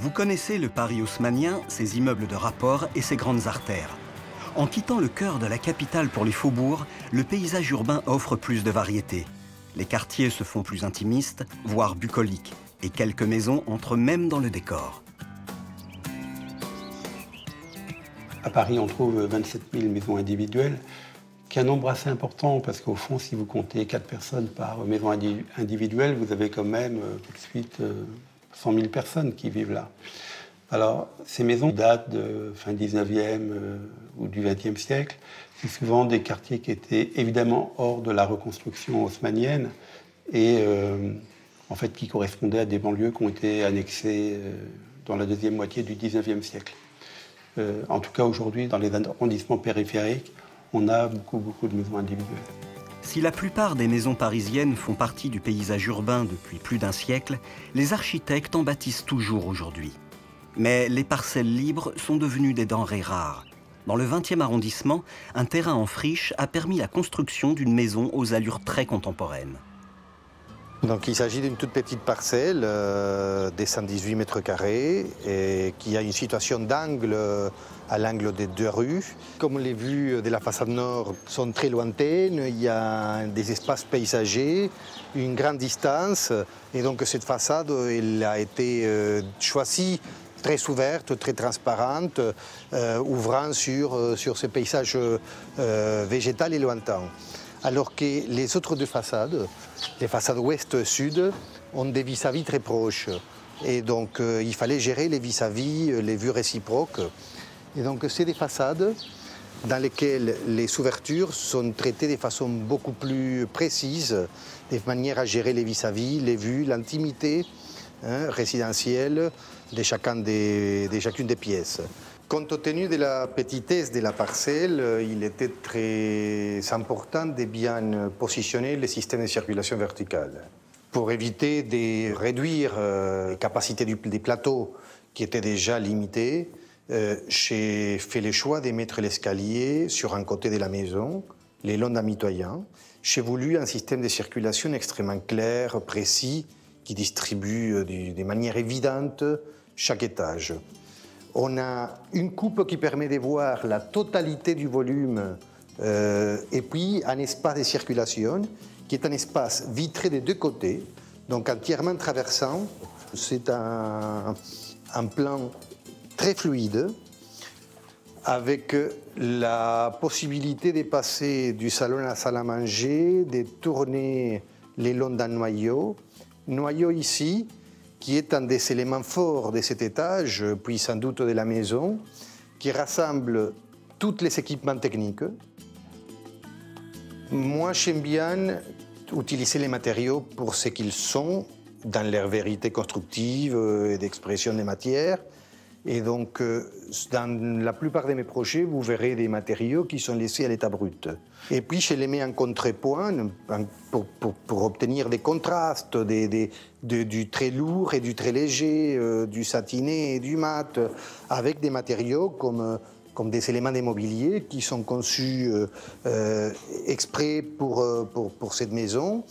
Vous connaissez le Paris haussmannien, ses immeubles de rapport et ses grandes artères. En quittant le cœur de la capitale pour les faubourgs, le paysage urbain offre plus de variété. Les quartiers se font plus intimistes, voire bucoliques, et quelques maisons entrent même dans le décor. À Paris, on trouve 27 000 maisons individuelles, qui est un nombre assez important, parce qu'au fond, si vous comptez 4 personnes par maison individuelle, vous avez quand même tout de suite 100 000 personnes qui vivent là. Alors, ces maisons datent de fin 19e ou du 20e siècle. C'est souvent des quartiers qui étaient évidemment hors de la reconstruction haussmannienne et en fait qui correspondaient à des banlieues qui ont été annexées dans la deuxième moitié du 19e siècle. En tout cas, aujourd'hui, dans les arrondissements périphériques, on a beaucoup de maisons individuelles. Si la plupart des maisons parisiennes font partie du paysage urbain depuis plus d'un siècle, les architectes en bâtissent toujours aujourd'hui. Mais les parcelles libres sont devenues des denrées rares. Dans le 20e arrondissement, un terrain en friche a permis la construction d'une maison aux allures très contemporaines. Donc, il s'agit d'une toute petite parcelle de 118 mètres carrés et qui a une situation d'angle à l'angle des deux rues. Comme les vues de la façade nord sont très lointaines, il y a des espaces paysagers, une grande distance. Et donc cette façade elle a été choisie très ouverte, très transparente, ouvrant sur ce paysage végétal et lointain. Alors que les autres deux façades, les façades ouest-sud, ont des vis-à-vis très proches. Et donc il fallait gérer les vis-à-vis, les vues réciproques. Et donc c'est des façades dans lesquelles les ouvertures sont traitées de façon beaucoup plus précise, de manière à gérer les vis-à-vis, les vues, l'intimité résidentielle de chacune des pièces. Compte tenu de la petitesse de la parcelle, il était très important de bien positionner le système de circulation verticale. Pour éviter de réduire les capacités des plateaux qui étaient déjà limitées, j'ai fait le choix de mettre l'escalier sur un côté de la maison, le long d'un mitoyen. J'ai voulu un système de circulation extrêmement clair, précis, qui distribue de manière évidente chaque étage. On a une coupe qui permet de voir la totalité du volume et puis un espace de circulation qui est un espace vitré des deux côtés, donc entièrement traversant. C'est un plan très fluide avec la possibilité de passer du salon à la salle à manger, de tourner le long d'un noyau. Noyau ici, qui est un des éléments forts de cet étage, puis sans doute de la maison, qui rassemble tous les équipements techniques. Moi, j'aime bien utiliser les matériaux pour ce qu'ils sont, dans leur vérité constructive et d'expression des matières. Et donc, dans la plupart de mes projets, vous verrez des matériaux qui sont laissés à l'état brut. Et puis, je les mets en contrepoint pour obtenir des contrastes, du très lourd et du très léger, du satiné et du mat, avec des matériaux comme des éléments de mobilier qui sont conçus exprès pour cette maison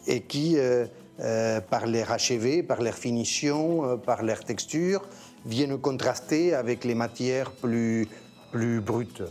et qui, par leur achevé, par leur finition, par leur texture, viennent contraster avec les matières plus brutes.